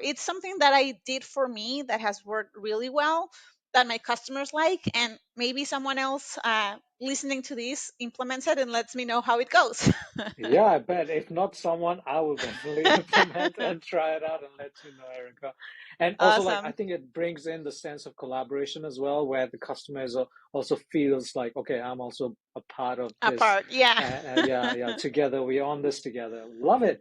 It's something that I did for me that has worked really well, that my customers like, and maybe someone else listening to this implements it and lets me know how it goes. Yeah, I bet. If not someone, I will definitely implement and try it out and let you know, Erica. And also, like, I Awesome. think it brings in the sense of collaboration as well, where the customer is also feels like, okay, I'm also a part of this. Apart, yeah. Yeah, yeah, together, we're on this together. Love it.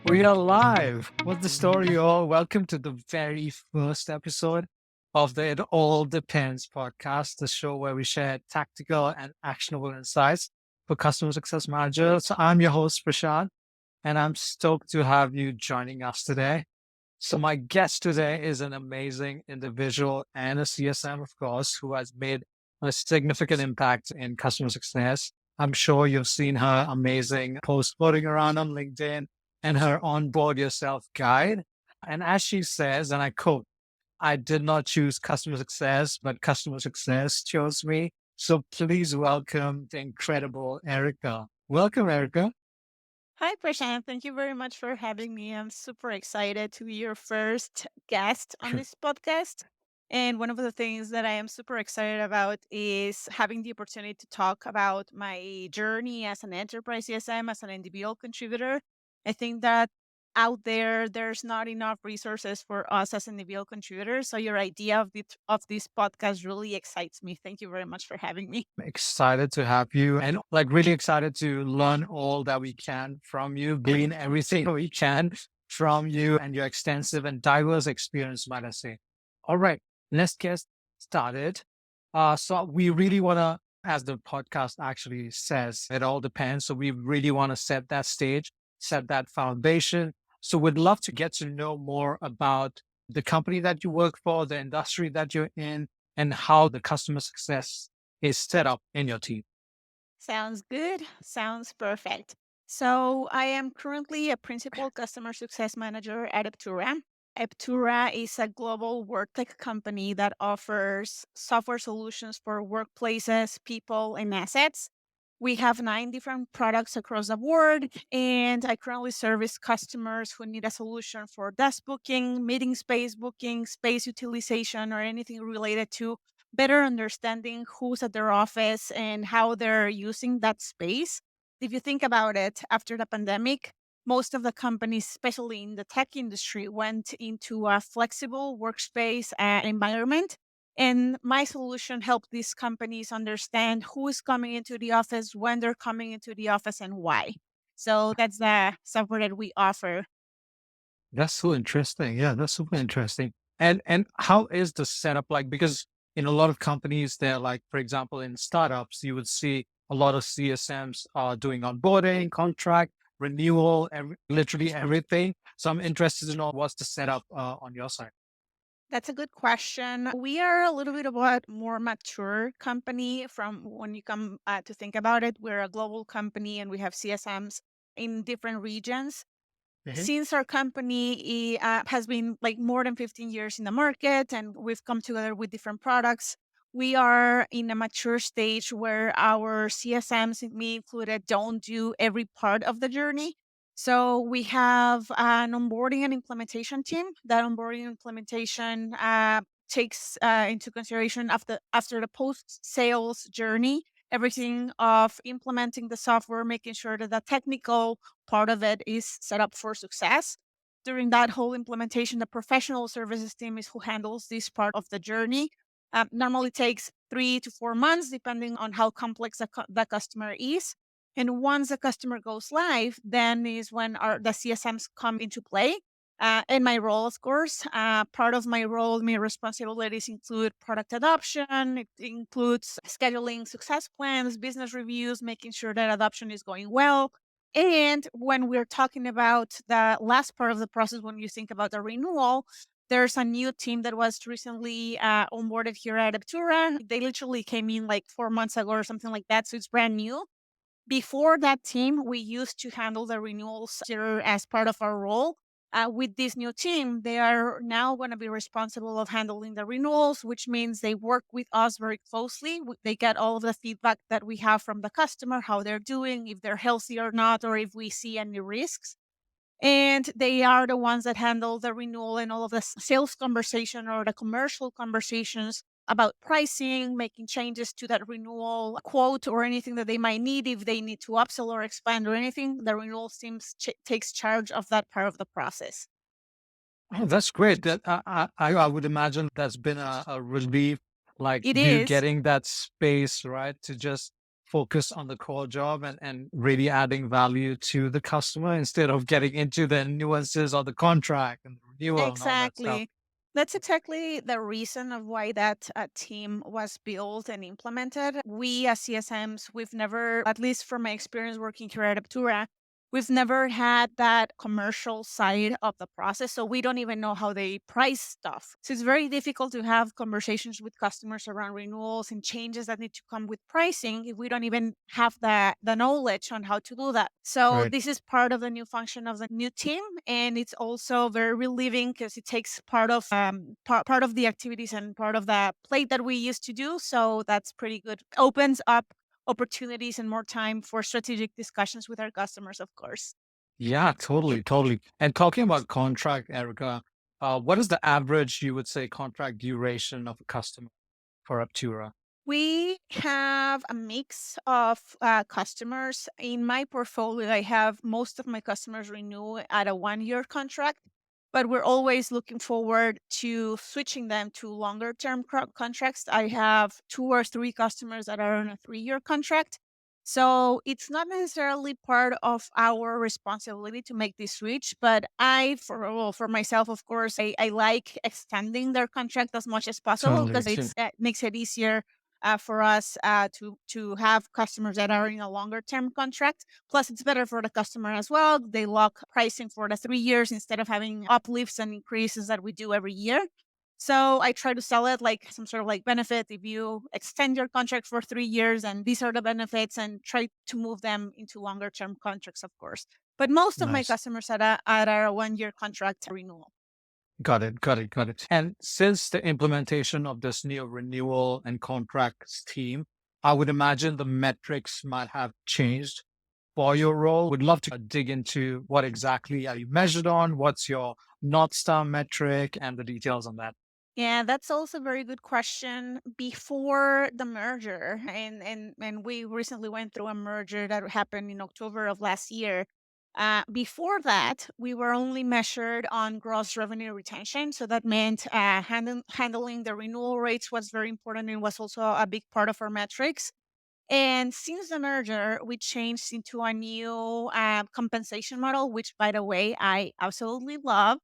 We are live. What's the story, all? Welcome to the very first episode of the It All Depends podcast, the show where we share tactical and actionable insights for customer success managers. So I'm your host, Prashad, and I'm stoked to have you joining us today. So my guest today is an amazing individual and a CSM, of course, who has made a significant impact in customer success. I'm sure you've seen her amazing post floating around on LinkedIn and her onboard yourself guide. And as she says, and I quote, I did not choose customer success, but customer success chose me. So please welcome the incredible Erika. Welcome, Erika. Hi, Prashant. Thank you very much for having me. I'm super excited to be your first guest on this podcast. And one of the things that I am super excited about is having the opportunity to talk about my journey as an enterprise CSM, as an individual contributor. I think that out there, there's not enough resources for us as individual contributors. So your idea of this podcast really excites me. Thank you very much for having me. Excited to have you and like really excited to learn all that we can from you, glean everything we can from you and your extensive and diverse experience, might I say. All right, let's get started. So we really want to, as the podcast actually says, it all depends. So we really want to set that stage, set that foundation. So we'd love to get to know more about the company that you work for, the industry that you're in, and how the customer success is set up in your team. Sounds good. Sounds perfect. So, I am currently a principal customer success manager at Eptura. Eptura is a global work-tech company that offers software solutions for workplaces, people, and assets. We have 9 different products across the board, and I currently service customers who need a solution for desk booking, meeting space booking, space utilization, or anything related to better understanding who's at their office and how they're using that space. If you think about it, after the pandemic, most of the companies, especially in the tech industry, went into a flexible workspace environment. And my solution helped these companies understand who is coming into the office, when they're coming into the office, and why. So that's the software that we offer. That's so interesting. Yeah, that's super interesting. And how is the setup like? Because in a lot of companies, they're like, for example, in startups, you would see a lot of CSMs are doing onboarding, contract, renewal, literally everything. So I'm interested to know what's the setup on your side. That's a good question. We are a little bit of a more mature company from when you come to think about it. We're a global company and we have CSMs in different regions. Mhm. Since our company has been like more than 15 years in the market and we've come together with different products, we are in a mature stage where our CSMs, me included, don't do every part of the journey. So we have an onboarding and implementation team. That onboarding and implementation takes into consideration after the post sales journey, everything of implementing the software, making sure that the technical part of it is set up for success. During that whole implementation, the professional services team is who handles this part of the journey. Normally takes 3 to 4 months, depending on how complex the customer is. And once the customer goes live, then is when the CSMs come into play. And my role, of course, part of my role, my responsibilities include product adoption. It includes scheduling success plans, business reviews, making sure that adoption is going well. And when we're talking about the last part of the process, when you think about the renewal, there's a new team that was recently onboarded here at Aptura. They literally came in like 4 months ago or something like that. So it's brand new. Before that team, we used to handle the renewals here as part of our role. with this new team, they are now going to be responsible of handling the renewals, which means they work with us very closely. They get all of the feedback that we have from the customer, how they're doing, if they're healthy or not, or if we see any risks. And they are the ones that handle the renewal and all of the sales conversation or the commercial conversations about pricing, making changes to that renewal quote or anything that they might need. If they need to upsell or expand or anything, the renewal team takes charge of that part of the process. Oh, that's great. That I would imagine that's been a relief, like It you is. getting that space, right, to just focus on the core job and really adding value to the customer instead of getting into the nuances of the contract and the renewal and all that stuff. Exactly. That's exactly the reason of why that team was built and implemented. We as CSMs, we've never, at least from my experience working here at Aptura, we've never had that commercial side of the process. So we don't even know how they price stuff. So it's very difficult to have conversations with customers around renewals and changes that need to come with pricing if we don't even have the knowledge on how to do that. So Right. this is part of the new function of the new team, and it's also very relieving because it takes part of part of the activities and part of the plate that we used to do. So that's pretty good. Opens up opportunities and more time for strategic discussions with our customers, of course. Yeah, totally, totally. And talking about contract, Erica, what is the average, you would say, contract duration of a customer for Aptura? We have a mix of customers. In my portfolio, I have most of my customers renew at a 1 year contract, but we're always looking forward to switching them to longer term contracts. I have 2 or 3 customers that are on a 3 year contract. So it's not necessarily part of our responsibility to make this switch, but for myself, of course, I like extending their contract as much as possible Totally. because it makes it easier for us to have customers that are in a longer term contract. Plus, it's better for the customer as well. They lock pricing for the 3 years instead of having uplifts and increases that we do every year. So I try to sell it like some sort of like benefit if you extend your contract for 3 years and these are the benefits and try to move them into longer term contracts, of course. But most of my Nice. customers are a 1 year contract renewal. Got it. Got it. Got it. And since the implementation of this new renewal and contracts team, I would imagine the metrics might have changed for your role. Would love to dig into what exactly are you measured on? What's your North Star metric and the details on that? Yeah, that's also a very good question. Before the merger, and we recently went through a merger that happened in October of last year. Before that, we were only measured on gross revenue retention. So that meant handling the renewal rates was very important and was also a big part of our metrics. And since the merger, we changed into a new compensation model, which, by the way, I absolutely love.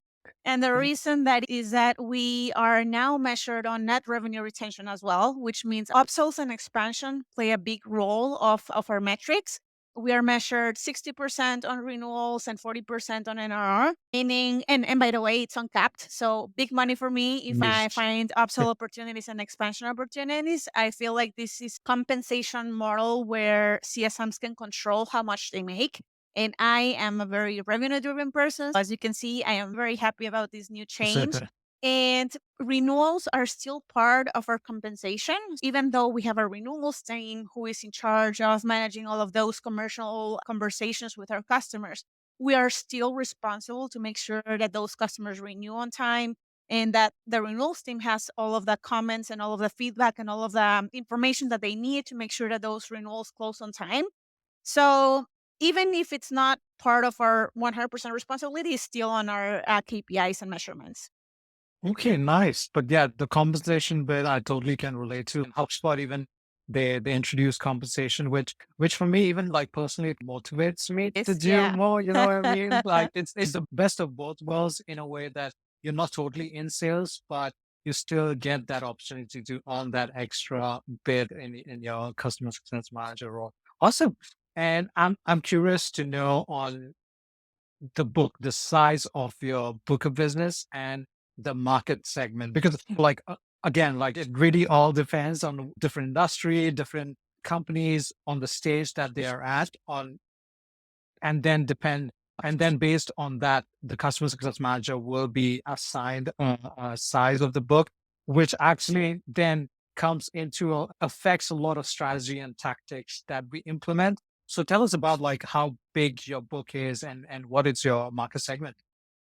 And the Okay. reason that is that we are now measured on net revenue retention as well, which means upsells and expansion play a big role of our metrics. We are measured 60% on renewals and 40% on NRR, meaning, and by the way, it's uncapped. So big money for me if I Nice. find upsell opportunities and expansion opportunities. I feel like this is compensation model where CSMs can control how much they make. And I am a very revenue driven person. As you can see, I am very happy about this new change. Super. And renewals are still part of our compensation, even though we have a renewals team who is in charge of managing all of those commercial conversations with our customers. We are still responsible to make sure that those customers renew on time and that the renewals team has all of the comments and all of the feedback and all of the information that they need to make sure that those renewals close on time. So even if it's not part of our 100% responsibility, it's still on our KPIs and measurements. Okay, nice. But yeah, the compensation bit I totally can relate to. And HubSpot even they introduce compensation, which for me even like personally it motivates me to Yes, do yeah. more. You know what I mean? Like it's the best of both worlds in a way that you're not totally in sales, but you still get that opportunity to earn that extra bit in your customer success manager role. Awesome. And I'm curious to know on the size of your book of business and the market segment because like again like it really all depends on different industry, different companies on the stage that they are at on, and then depend And then based on that, the customer success manager will be assigned a size of the book, which actually then comes into affects a lot of strategy and tactics that we implement. So tell us about like how big your book is and what is your market segment.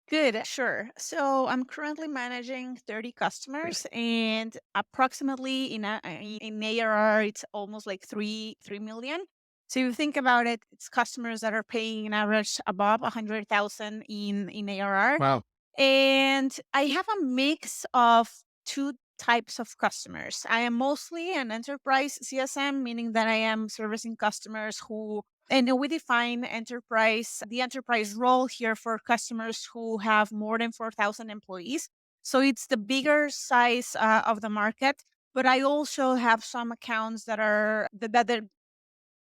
Good, sure. So I'm currently managing 30 customers, and approximately in ARR, it's almost like 3 million. So if you think about it, it's customers that are paying an average above 100,000 in ARR. Wow. And I have a mix of two types of customers. I am mostly an enterprise CSM, meaning that I am servicing customers who, and we define the enterprise role here for customers who have more than 4,000 employees. So it's the bigger size of the market. But I also have some accounts that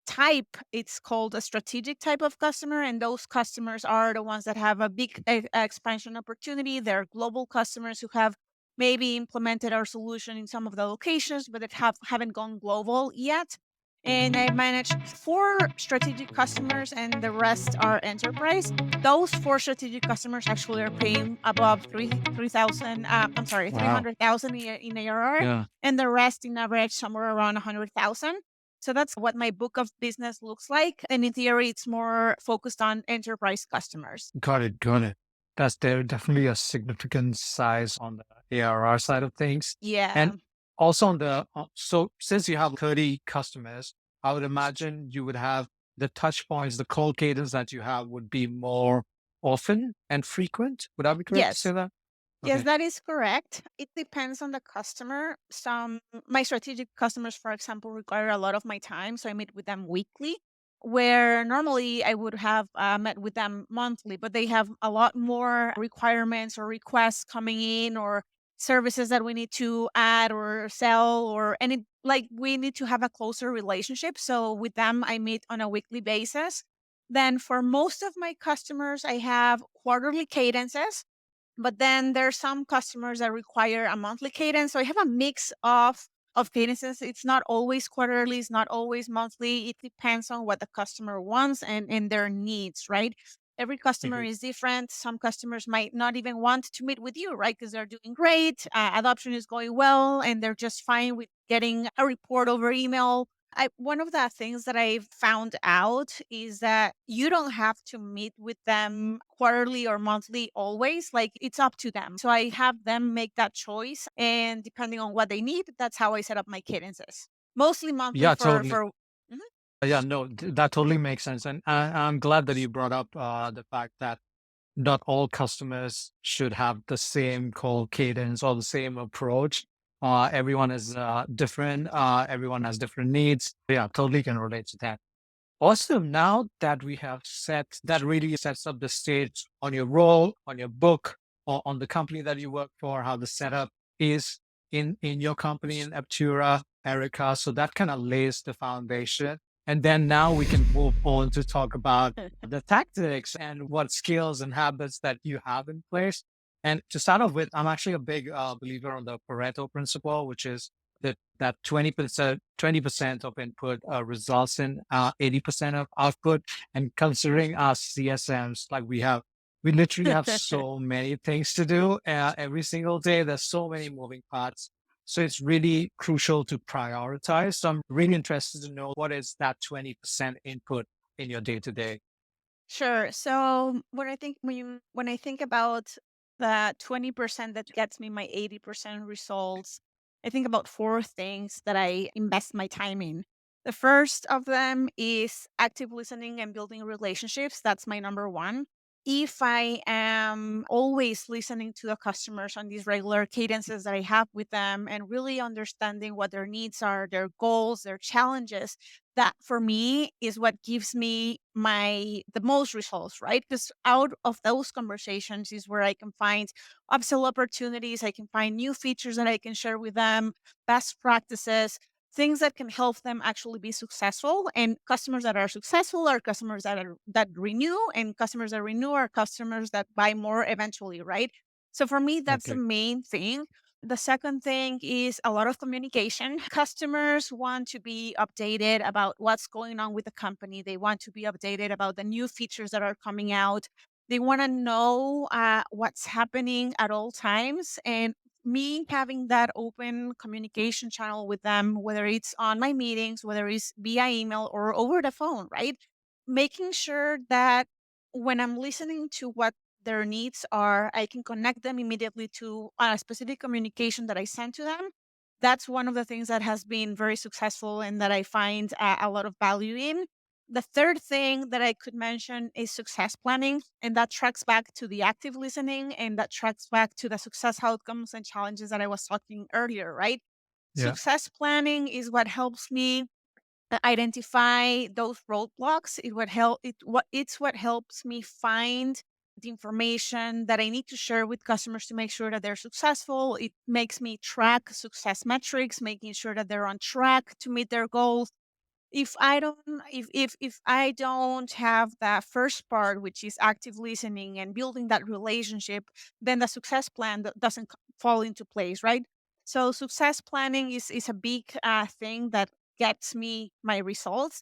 type, it's called a strategic type of customer, and those customers are the ones that have a big expansion opportunity. They're global customers who have maybe implemented our solution in some of the locations but that haven't gone global yet. And I manage four strategic customers, and the rest are enterprise. Those four strategic customers actually are paying above 3,000, I'm sorry, Wow. 300,000 in ARR, Yeah. and the rest in average somewhere around 100,000. So that's what my book of business looks like. And in theory, it's more focused on enterprise customers. Got it. Got it. That's there definitely a significant size on the ARR side of things. And Yeah. also on the, so since you have 30 customers, I would imagine you would have the touch points, the call cadence that you have would be more often and frequent. Would I be correct to Yes. say that? Yes, Okay. that is correct. It depends on the customer. My strategic customers, for example, require a lot of my time. So I meet with them weekly, where normally I would have met with them monthly, but they have a lot more requirements or requests coming in, or services that we need to add or sell, or any, like, we need to have a closer relationship. So with them, I meet on a weekly basis. Then for most of my customers, I have quarterly cadences, but then there's some customers that require a monthly cadence. So I have a mix of cadences. It's not always quarterly, it's not always monthly. It depends on what the customer wants and their needs, right? Every customer Mhm. is different. Some customers might not even want to meet with you, right? Because they're doing great. Adoption is going well, and they're just fine with getting a report over email. One of the things that I found out is that you don't have to meet with them quarterly or monthly always. Like, it's up to them. So I have them make that choice, and depending on what they need, that's how I set up my cadences. Mostly monthly Yeah, for totally. for Mhm. Yeah, no, that totally makes sense. And I'm glad that you brought up the fact that not all customers should have the same call cadence or the same approach. Everyone is different. Everyone has different needs. Yeah, totally can relate to that. Awesome. Now that we have set, that really sets up the stage on your role, on your book, or on the company that you work for, how the setup is in your company in Aptura, Erica. So that kind of lays the foundation. And then now we can move on to talk about the tactics and what skills and habits that you have in place. And to start off with, I'm actually a big believer on the Pareto principle, which is that 20% of input results in 80% of output. And considering our CSMs, like we literally have so many things to do every single day. There's so many moving parts. So it's really crucial to prioritize. So I'm really interested to know what is that 20% input in your day to day. Sure. So when I think about the 20% that gets me my 80% results, I think about four things that I invest my time in. The first of them is active listening and building relationships. That's my number one. If I am always listening to the customers on these regular cadences that I have with them and really understanding what their needs are, their goals, their challenges, that for me is what gives me the most results, right? Because out of those conversations is where I can find upsell opportunities, I can find new features that I can share with them, best practices, things that can help them actually be successful. And customers that are successful are customers that renew, and customers that renew are customers that buy more eventually, right? So for me, that's the Okay. main thing. The second thing is a lot of communication. Customers want to be updated about what's going on with the company. They want to be updated about the new features that are coming out. They want to know what's happening at all times. And me having that open communication channel with them, whether it's on my meetings, whether it's via email or over the phone, right? Making sure that when I'm listening to what their needs are, I can connect them immediately to a specific communication that I sent to them. That's one of the things that has been very successful and that I find a lot of value in. The third thing that I could mention is success planning, and that tracks back to the active listening and that tracks back to the success outcomes and challenges that I was talking earlier, right? Yeah. Success planning is what helps me identify those roadblocks. It's what helps me find the information that I need to share with customers to make sure that they're successful. It makes me track success metrics, making sure that they're on track to meet their goals. If I don't have that first part, which is active listening and building that relationship, then the success plan doesn't fall into place, right? So success planning is a big thing that gets me my results.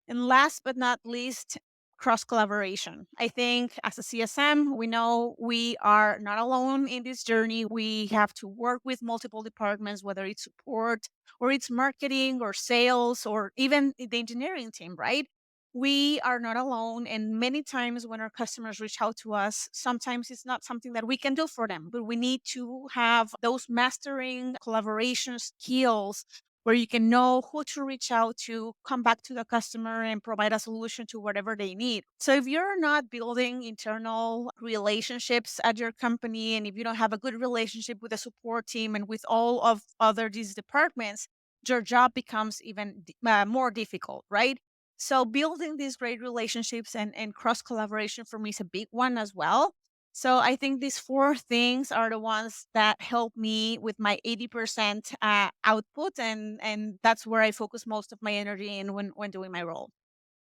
And last but not least, cross collaboration. I think as a CSM, we know we are not alone in this journey. We have to work with multiple departments, whether it's support or it's marketing or sales or even the engineering team, right? We are not alone. And many times when our customers reach out to us, sometimes it's not something that we can do for them, but we need to have those mastering collaboration skills where you can know who to reach out to, come back to the customer and provide a solution to whatever they need. So if you're not building internal relationships at your company and if you don't have a good relationship with the support team and with all of other these departments, your job becomes even more difficult, right? So building these great relationships and cross collaboration for me is a big one as well. So I think these four things are the ones that help me with my 80% output, and that's where I focus most of my energy in when doing my role.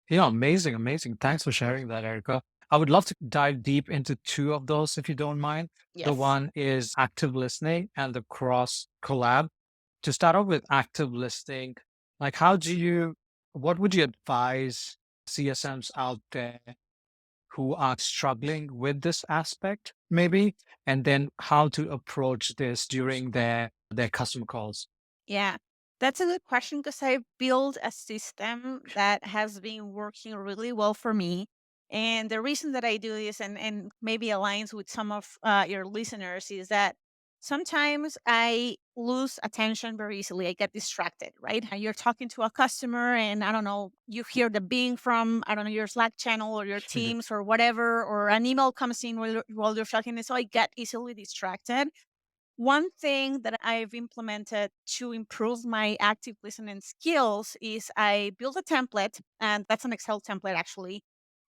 Yeah, amazing, amazing. Thanks for sharing that, Erica. I would love to dive deep into two of those if you don't mind. The Yes. one is active listening and the cross collab. To start off with active listening, like what would you advise CSMs out there who are struggling with this aspect, maybe, and then how to approach this during their customer calls? Yeah, that's a good question because I've built a system that has been working really well for me. And the reason that I do this and maybe aligns with some of your listeners is that sometimes I lose attention very easily. I get distracted, right? You're talking to a customer and I don't know, you hear the bing from, I don't know, your Slack channel or your Teams or whatever, or an email comes in while you're talking. And so I get easily distracted. One thing that I've implemented to improve my active listening skills is I built a template, and that's an Excel template actually,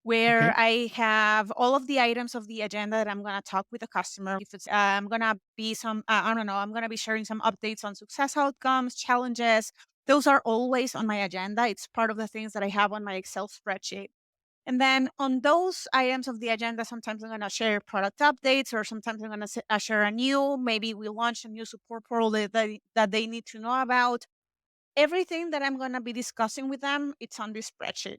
where Okay. I have all of the items of the agenda that I'm going to talk with the customer. If it's, I'm going to be I don't know, I'm going to be sharing some updates on success outcomes, challenges. Those are always on my agenda. It's part of the things that I have on my Excel spreadsheet. And then on those items of the agenda, sometimes I'm going to share product updates, or sometimes I'm going to share a new, maybe we launch a new support portal that they need to know about. Everything that I'm going to be discussing with them, it's on this spreadsheet.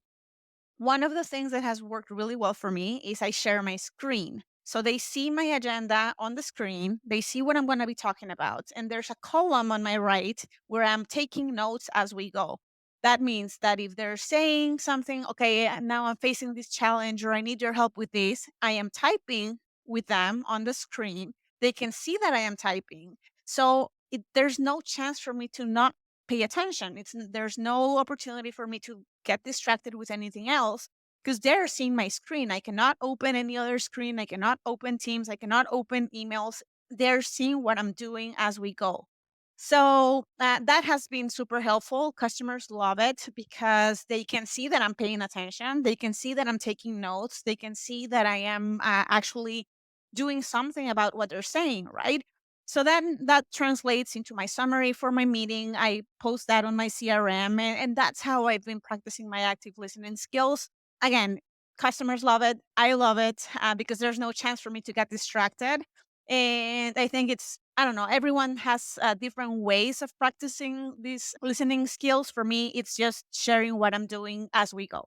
One of the things that has worked really well for me is I share my screen. So they see my agenda on the screen, they see what I'm going to be talking about, and there's a column on my right where I'm taking notes as we go. That means that if they're saying something, okay, now I'm facing this challenge or I need your help with this, I am typing with them on the screen. They can see that I am typing. So there's no chance for me to not pay attention. There's no opportunity for me to get distracted with anything else because they're seeing my screen. I cannot open any other screen. I cannot open Teams. I cannot open emails. They're seeing what I'm doing as we go. So that has been super helpful. Customers love it because they can see that I'm paying attention. They can see that I'm taking notes. They can see that I am actually doing something about what they're saying, right? So then that translates into my summary for my meeting. I post that on my CRM, and that's how I've been practicing my active listening skills. Again, customers love it. I love it because there's no chance for me to get distracted. And I think it's I don't know, everyone has different ways of practicing these listening skills. For me, it's just sharing what I'm doing as we go.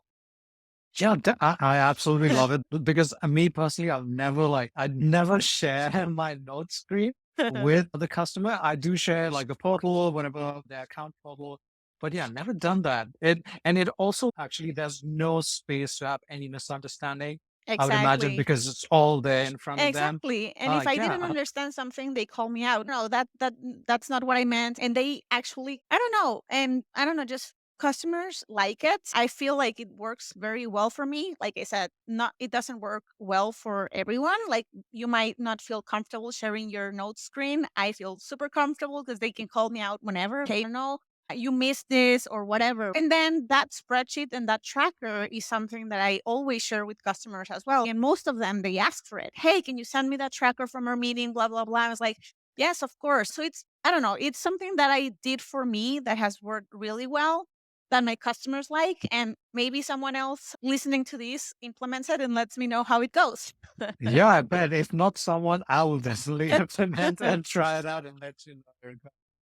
Yeah, I absolutely love it because me personally, I'd never share my note screen with the customer. I do share like the portal, whatever the account portal, but yeah, never done that. And it also actually there's no space to have any misunderstanding. I would imagine Exactly. because it's all there in front of them. Exactly. And if I Yeah, didn't understand something, they call me out. No, that's not what I meant. And they actually, I don't know. And I don't know, just customers like it. I feel like it works very well for me. Like I said, not it doesn't work well for everyone. Like you might not feel comfortable sharing your note screen. I feel super comfortable because they can call me out whenever. Hey, no, you missed this or whatever. And then that spreadsheet and that tracker is something that I always share with customers as well. And most of them, they ask for it. Hey, can you send me that tracker from our meeting? Blah, blah, blah. I was like, yes, of course. So it's, I don't know, it's something that I did for me that has worked really well that my customers like. And maybe someone else listening to this implements it and lets me know how it goes. yeah, I bet if not someone, I will definitely implement and try it out and let you know.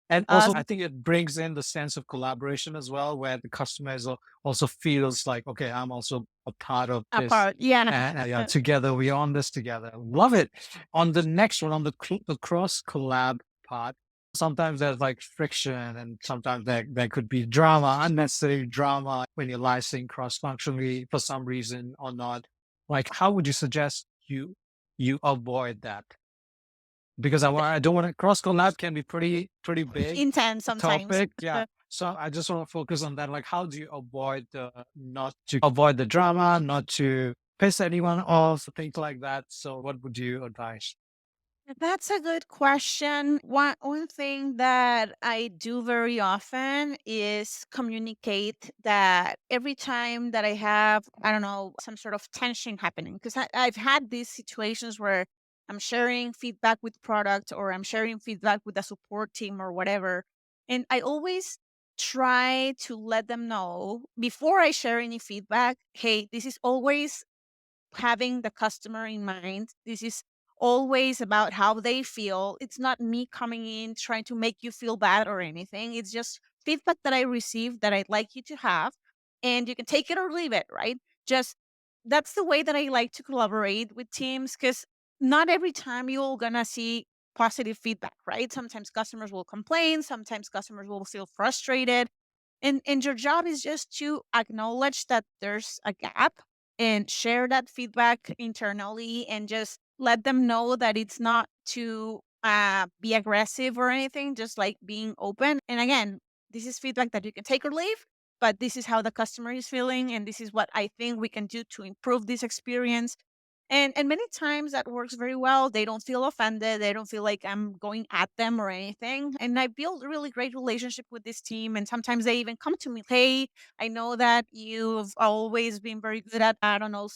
And also, I think it brings in the sense of collaboration as well, where the customer also feels like, okay, I'm also a part of this. Apart. Yeah. And yeah, together, we're on this together. Love it. On the next one, on the cross collab part, sometimes there's like friction and sometimes there could be drama, unnecessary drama when you're licensing cross functionally for some reason or not. Like, how would you suggest you avoid that? Because I don't wanna cross collab can be pretty big Intense sometimes. topic, yeah. So I just wanna focus on that, like, how do you avoid the not to avoid the drama, not to piss anyone off, things like that. So what would you advise? That's a good question. One thing that I do very often is communicate that every time that I have, I don't know, some sort of tension happening, because I've had these situations where I'm sharing feedback with product or I'm sharing feedback with the support team or whatever. And I always try to let them know before I share any feedback, hey, this is always having the customer in mind. This is always about how they feel. It's not me coming in trying to make you feel bad or anything. It's just feedback that I received that I'd like you to have. And you can take it or leave it, right? Just that's the way that I like to collaborate with teams because not every time you're going to see positive feedback, right? Sometimes customers will complain, sometimes customers will feel frustrated and your job is just to acknowledge that there's a gap and share that feedback internally and just let them know that it's not to be aggressive or anything, just like being open. And again, this is feedback that you can take or leave, but this is how the customer is feeling. And this is what I think we can do to improve this experience. And many times that works very well. They don't feel offended. They don't feel like I'm going at them or anything. And I build a really great relationship with this team. And sometimes they even come to me, hey, I know that you've always been very good at, I don't know,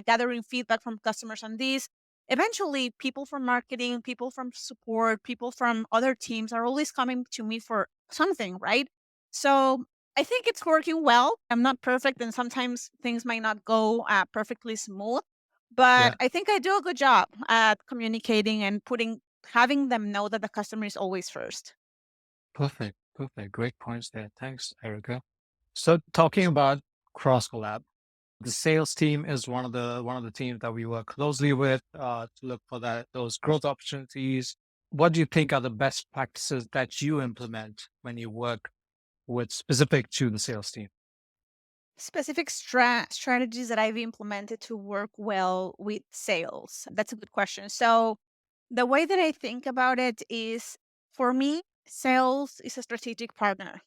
gathering feedback from customers on this. Eventually, people from marketing, people from support, people from other teams are always coming to me for something, right? So I think it's working well. I'm not perfect, and sometimes things might not go perfectly smooth, but Yeah, I think I do a good job at communicating and having them know that the customer is always first. perfect, perfect. Great points there. Thanks, Erica. So talking about cross collab, the sales team is one of the teams that we work closely with to look for those growth opportunities. What do you think are the best practices that you implement when you work with specific to the sales team? Specific strategies that I've implemented to work well with sales. That's a good question. So, the way that I think about it is for me, sales is a strategic partner.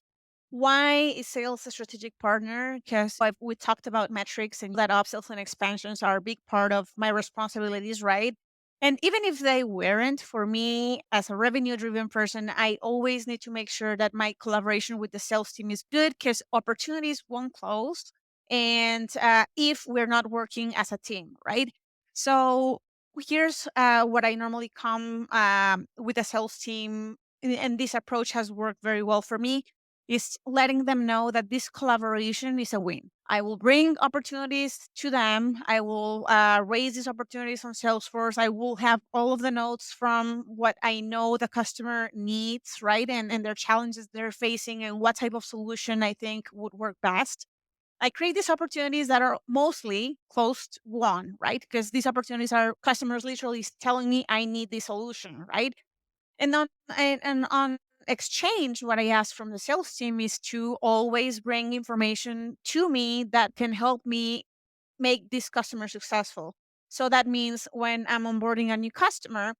Why is sales a strategic partner? Because we talked about metrics and that upsells and expansions are a big part of my responsibilities, right? And even if they weren't, for me as a revenue driven person, I always need to make sure that my collaboration with the sales team is good because opportunities won't close. And if we're not working as a team, right? So here's what I normally come with a sales team. And this approach has worked very well for me is letting them know that this collaboration is a win. I will bring opportunities to them. I will raise these opportunities on Salesforce. I will have all of the notes from what I know the customer needs, right? And their challenges they're facing and what type of solution I think would work best. I create these opportunities that are mostly closed won, right? Because these opportunities are customers literally telling me I need this solution, right? And on exchange, what I ask from the sales team is to always bring information to me that can help me make this customer successful. So that means when I'm onboarding a new customer,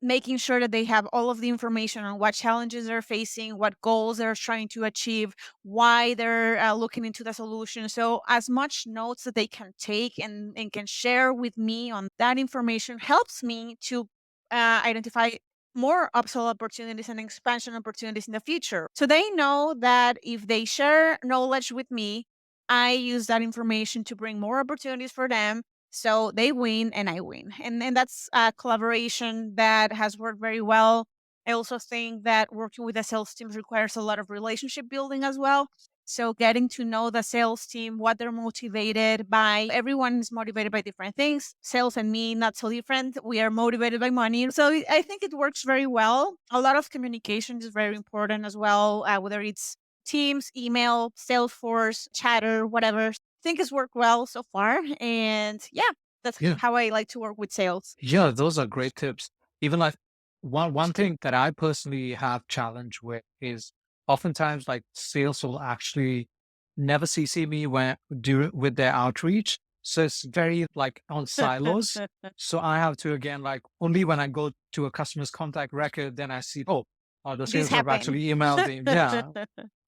making sure that they have all of the information on what challenges they're facing, what goals they're trying to achieve, why they're looking into the solution. So, as much notes that they can take and can share with me on that information helps me to identify more upsell opportunities and expansion opportunities in the future. So, they know that if they share knowledge with me, I use that information to bring more opportunities for them, so they win and I win. And that's a collaboration that has worked very well. I also think that working with the sales teams requires a lot of relationship building as well. So getting to know the sales team, what they're motivated by. Everyone is motivated by different things. Sales and me, not so different. We are motivated by money. So I think it works very well. A lot of communication is very important as well, whether it's Teams, email, Salesforce, Chatter, whatever. Think it's worked well so far. And yeah, that's Yeah. how I like to work with sales. Yeah, those are great tips. Even like one thing that I personally have challenge with is oftentimes like sales will actually never CC me when do with their outreach. So it's very like on silos. So I have to again like only when I go to a customer's contact record, then I see, the This sales rep happened. actually emailed him. Yeah.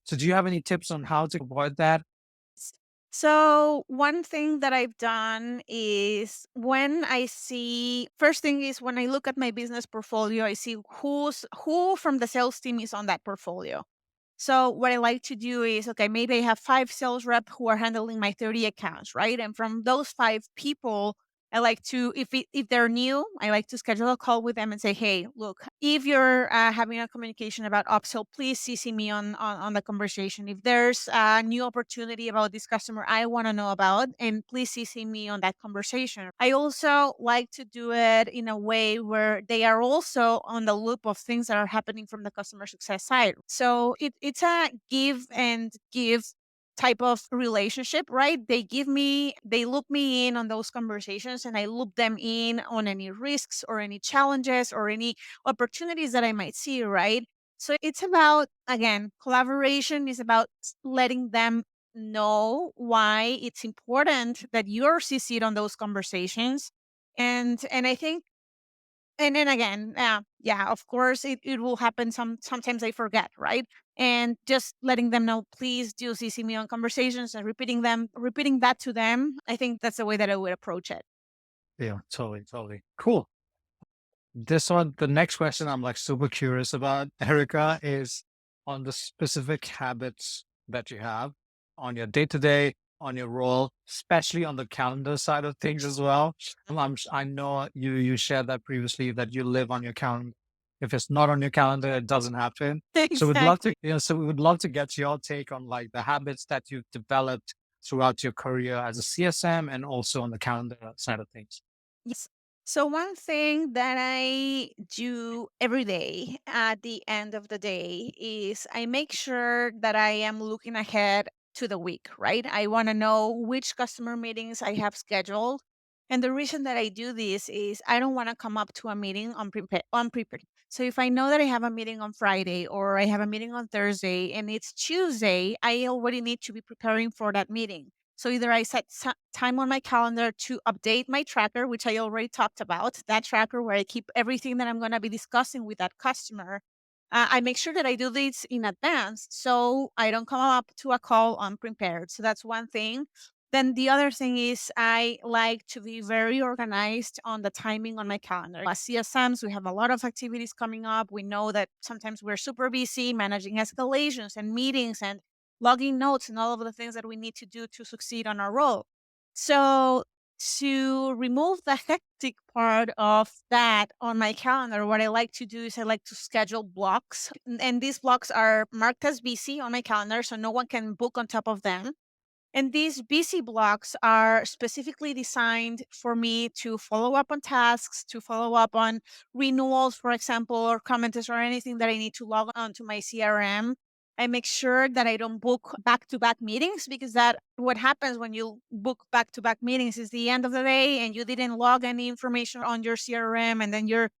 So do you have any tips on how to avoid that? So, one thing that I've done is when I see first thing is when I look at my business portfolio, I see who from the sales team is on that portfolio. So what I like to do is, okay, maybe I have 5 sales rep who are handling my 30 accounts, right? And from those 5 people, I like to, if they're new, I like to schedule a call with them and say, hey, look, if you're having a communication about upsell, please CC me on the conversation. If there's a new opportunity about this customer I want to know about, and please CC me on that conversation. I also like to do it in a way where they are also on the loop of things that are happening from the customer success side. So it's a give and give type of relationship, right? They loop me in on those conversations and I loop them in on any risks or any challenges or any opportunities that I might see, right? So it's about, again, collaboration is about letting them know why it's important that you're CC'd on those conversations. And I think and then again, yeah, of course, it will happen. Sometimes I forget, right? And just letting them know, please do CC me on conversations and repeating that to them. I think that's the way that I would approach it. Yeah, totally, totally. Cool. This one, the next question I'm like super curious about, Erica, is on the specific habits that you have on your day to day, on your role, especially on the calendar side of things as well. I know you shared that previously that you live on your calendar. If it's not on your calendar, it doesn't happen. So we'd love to, Exactly. so we would love to get your take on like the habits that you've developed throughout your career as a CSM and also on the calendar side of things. Yes. So one thing that I do every day at the end of the day is I make sure that I am looking ahead to the week, right? I want to know which customer meetings I have scheduled. And the reason that I do this is I don't want to come up to a meeting unprepared. So if I know that I have a meeting on Friday or I have a meeting on Thursday and it's Tuesday, I already need to be preparing for that meeting. So either I set time on my calendar to update my tracker, which I already talked about, that tracker where I keep everything that I'm going to be discussing with that customer. I make sure that I do this in advance so I don't come up to a call unprepared. So that's one thing. Then the other thing is I like to be very organized on the timing on my calendar. As CSMs, we have a lot of activities coming up. We know that sometimes we're super busy managing escalations and meetings and logging notes and all of the things that we need to do to succeed on our role. So to remove the hectic part of that on my calendar, what I like to do is I like to schedule blocks. And these blocks are marked as busy on my calendar, so no one can book on top of them. And these busy blocks are specifically designed for me to follow up on tasks, to follow up on renewals, for example, or comments or anything that I need to log on to my CRM. I make sure that I don't book back to back meetings, because that what happens when you book back to back meetings is the end of the day and you didn't log any information on your CRM, and then you're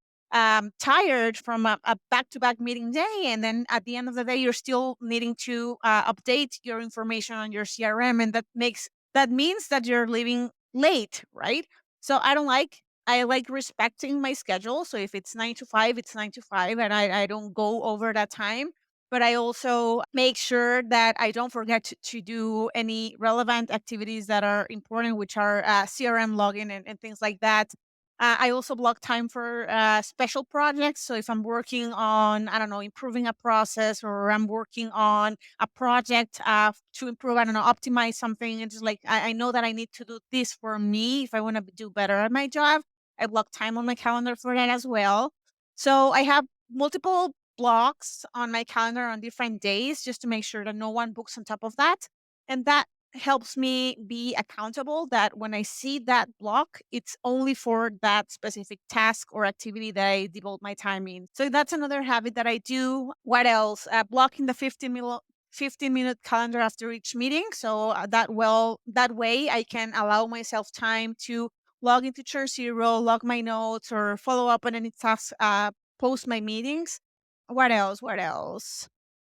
tired from a back-to-back meeting day, and then at the end of the day, you're still needing to update your information on your CRM, and that means that you're leaving late, right? So I don't like. I like respecting my schedule. So if it's 9 to 5, it's 9 to 5, and I don't go over that time. But I also make sure that I don't forget to do any relevant activities that are important, which are CRM login and things like that. I also block time for special projects. So if I'm working on, I don't know, improving a process, or I'm working on a project to improve, I don't know, optimize something, it's just like I know that I need to do this for me if I want to do better at my job. I block time on my calendar for that as well. So I have multiple blocks on my calendar on different days, just to make sure that no one books on top of that. And that helps me be accountable, that when I see that block, it's only for that specific task or activity that I devote my time in. So that's another habit that I do. What else? Blocking the 15-minute calendar after each meeting. So that way I can allow myself time to log into Church Zero, log my notes, or follow up on any tasks post my meetings. What else? What else?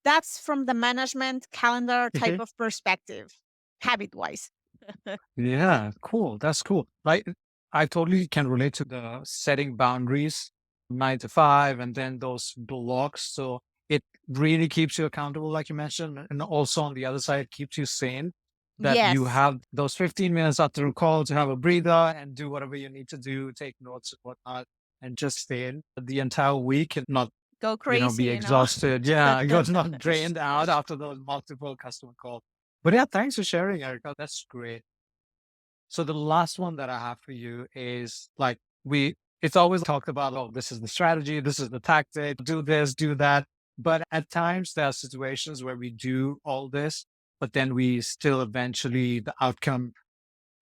That's from the management calendar type Mhm. of perspective, habit wise. Yeah, cool. That's cool. Like, I totally can relate to the setting boundaries, 9 to 5, and then those blocks. So it really keeps you accountable, like you mentioned. And also on the other side, keeps you sane, that you Yes. have those 15 minutes after a call to have a breather and do whatever you need to do, take notes and whatnot, and just stay in the entire week and not, Go be crazy. exhausted. Yeah, you're not drained out after those multiple customer calls. But yeah, thanks for sharing, Erica. That's great. So the last one that I have for you is like it's always talked about, oh, this is the strategy, this is the tactic, do this, do that. But at times there are situations where we do all this, but then we still eventually the outcome,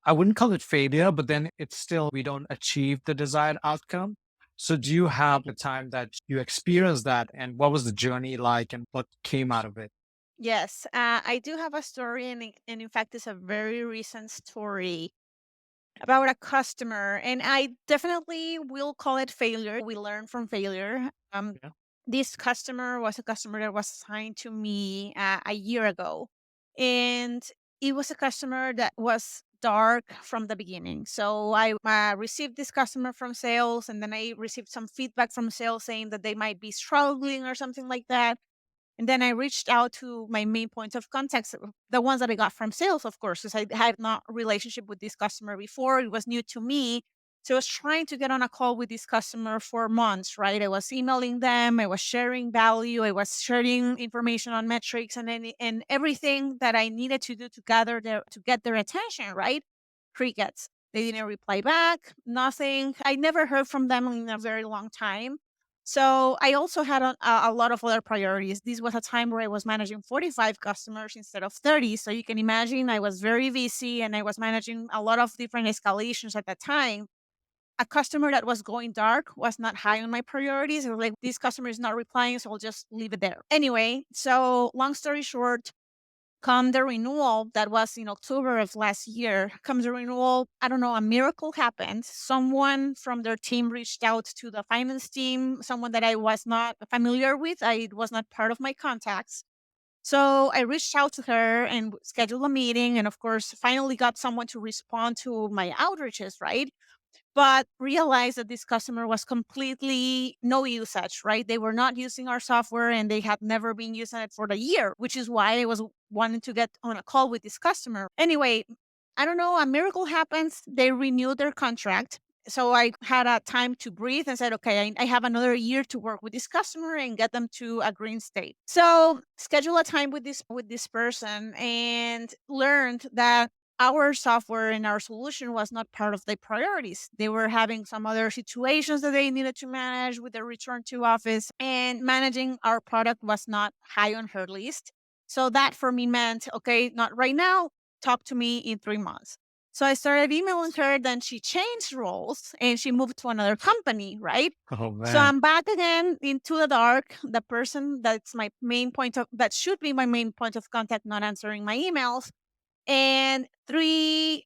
I wouldn't call it failure, but then it's still we don't achieve the desired outcome. So do you have a time that you experienced that, and what was the journey like and what came out of it? Yes, I do have a story, and in fact, it's a very recent story about a customer, and I definitely will call it failure. We learn from failure. Yeah. This customer was a customer that was assigned to me a year ago, and it was a customer that was dark from the beginning. So I received this customer from sales, and then I received some feedback from sales saying that they might be struggling or something like that. And then I reached out to my main points of contact, the ones that I got from sales, of course, because I had not a relationship with this customer before. It was new to me. So I was trying to get on a call with this customer for months, right? I was emailing them, I was sharing value, I was sharing information on metrics and everything that I needed to do to get their attention, right? Crickets. They didn't reply back, nothing. I never heard from them in a very long time. So I also had a lot of other priorities. This was a time where I was managing 45 customers instead of 30. So you can imagine I was very busy and I was managing a lot of different escalations at that time. A customer that was going dark was not high on my priorities. I was like, this customer is not replying, so I'll just leave it there. Anyway, so long story short, come the renewal that was in October of last year, comes the renewal, I don't know, a miracle happened. Someone from their team reached out to the finance team, someone that I was not familiar with. I it was not part of my contacts. So I reached out to her and scheduled a meeting. And of course, finally got someone to respond to my outreaches, right? But realized that this customer was completely no usage, right? They were not using our software and they had never been using it for the year, which is why I was wanting to get on a call with this customer. Anyway, I don't know, a miracle happens. They renewed their contract. So I had a time to breathe and said, okay, I have another year to work with this customer and get them to a green state. So schedule a time with this person and learned that our software and our solution was not part of their priorities. They were having some other situations that they needed to manage with their return to office, and managing our product was not high on her list. So that for me meant, okay, not right now, talk to me in 3 months. So I started emailing her, then she changed roles and she moved to another company, right? Oh So man. I'm back again into the dark. The person that's my main point of that should be my main point of contact not answering my emails. And 3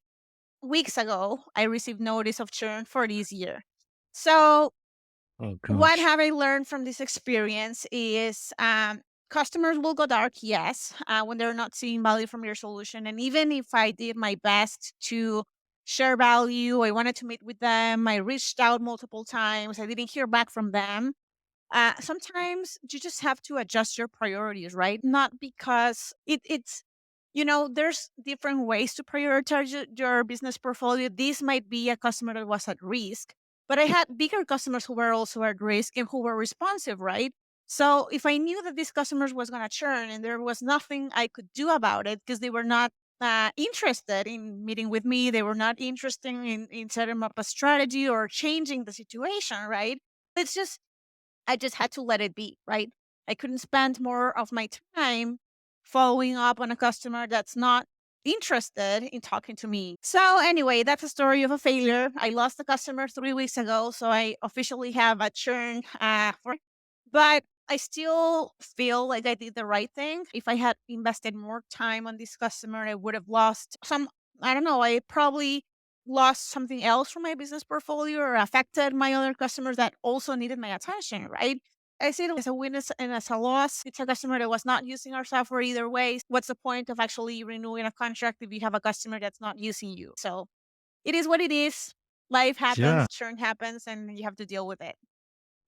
weeks ago, I received notice of churn for this year. So Oh what gosh. have I learned from this experience is customers will go dark, yes, when they're not seeing value from your solution. And even if I did my best to share value, I wanted to meet with them, I reached out multiple times, I didn't hear back from them. Sometimes you just have to adjust your priorities, right? Not because it's there's different ways to prioritize your business portfolio. This might be a customer that was at risk, but I had bigger customers who were also at risk and who were responsive, right? So if I knew that these customers was going to churn and there was nothing I could do about it because they were not interested in meeting with me, they were not interested in setting up a strategy or changing the situation, right? It's just I just had to let it be, right? I couldn't spend more of my time following up on a customer that's not interested in talking to me. So, anyway, that's a story of a failure. I lost a customer 3 weeks ago, so I officially have a churn but I still feel like I did the right thing. If I had invested more time on this customer, I would have lost some, I don't know, I probably lost something else from my business portfolio or affected my other customers that also needed my attention, right? I see it as a win and as a loss. It's a customer that was not using our software either way. What's the point of actually renewing a contract if you have a customer that's not using you? So it is what it is. Life Yeah. happens, churn happens, and you have to deal with it.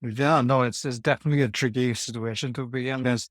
Yeah, no, it's definitely a tricky situation to be in. There's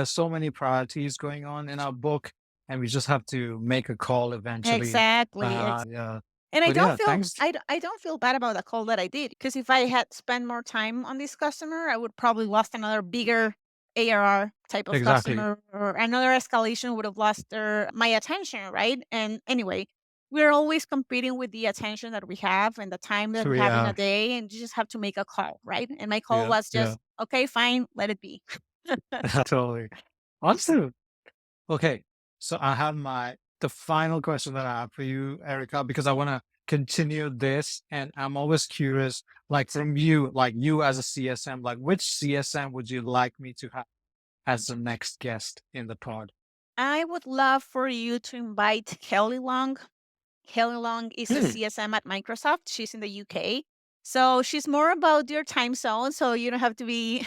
so many priorities going on in our book, and we just have to make a call eventually. Exactly. Yeah. And But yeah, thanks. I don't feel bad about the call that I did because if I had spent more time on this customer, I would probably lost another bigger ARR type of Exactly. customer or another escalation would have lost my attention, right? And anyway, we're always competing with the attention that we have and the time that So we we have in a have, day, and you just have to make a call, right? And my call yeah, was yeah, just, okay, fine, let it be. totally. Awesome. Okay. So I have the final question that I have for you, Erica, because I want to continue this. And I'm always curious, like from you, like you as a CSM, like which CSM would you like me to have as the next guest in the pod? I would love for you to invite Kelly Long. Kelly Long is a Hmm. CSM at Microsoft. She's in the UK. So she's more about your time zone. So you don't have to be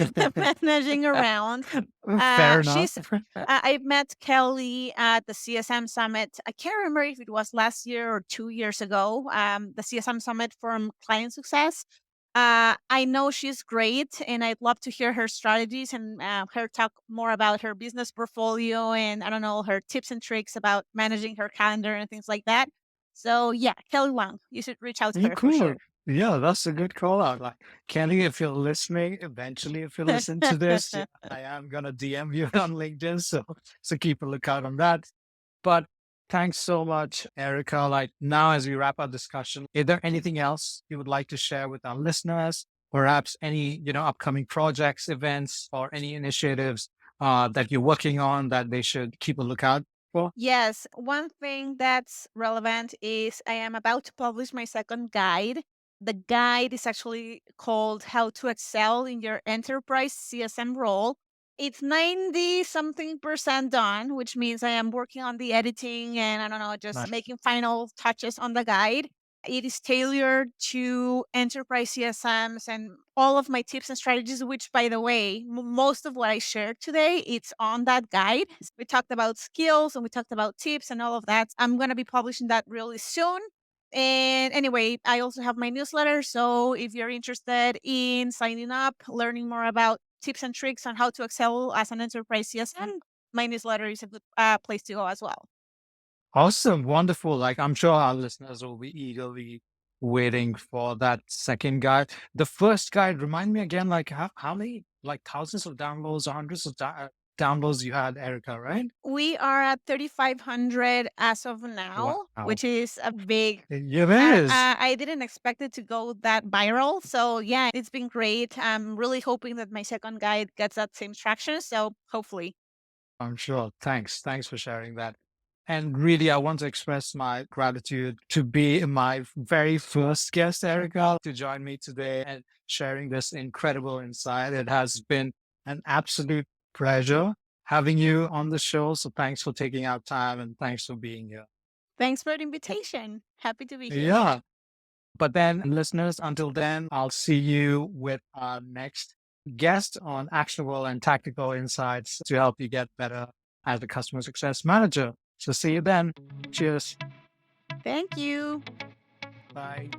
managing around. Fair enough. She's I met Kelly at the CSM Summit. I can't remember if it was last year or 2 years ago. The CSM Summit from Client Success. I know she's great, and I'd love to hear her strategies and her talk more about her business portfolio and I don't know her tips and tricks about managing her calendar and things like that. So yeah, Kelly Wang, you should reach out to You her for cool. sure. Yeah, that's a good call out. Like, Kenny, if you're listening, eventually, if you listen to this, yeah, I am gonna DM you on LinkedIn. So keep a lookout on that. But thanks so much, Erica. Like now, as we wrap our discussion, is there anything else you would like to share with our listeners? Perhaps any, upcoming projects, events, or any initiatives that you're working on that they should keep a lookout for? Yes, one thing that's relevant is I am about to publish my second guide. The guide is actually called How to Excel in Your Enterprise CSM Role. It's 90 something percent done, which means I am working on the editing and I don't know, just Nice. making final touches on the guide. It is tailored to enterprise CSMs and all of my tips and strategies, which, by the way, most of what I shared today, it's on that guide. We talked about skills and we talked about tips and all of that. I'm going to be publishing that really soon. And anyway, I also have my newsletter. So if you're interested in signing up, learning more about tips and tricks on how to excel as an enterprise CSM, my newsletter is a good place to go as well. Awesome. Wonderful. Like, I'm sure our listeners will be eagerly waiting for that second guide. The first guide, remind me again, like, how many, like, thousands of downloads, hundreds of downloads you had, Erica, right? We are at 3,500 as of now, Wow. which is a big. It is. I didn't expect it to go that viral. So, yeah, it's been great. I'm really hoping that my second guide gets that same traction. So, hopefully. I'm sure. Thanks. Thanks for sharing that. And really, I want to express my gratitude to be my very first guest, Erica, to join me today and sharing this incredible insight. It has been an absolute pleasure having you on the show. So thanks for taking out time and thanks for being here. Thanks for the invitation. Happy to be here. Yeah. But then, listeners, until then, I'll see you with our next guest on actionable and tactical insights to help you get better as a customer success manager. So, see you then. Cheers. Thank you. Bye.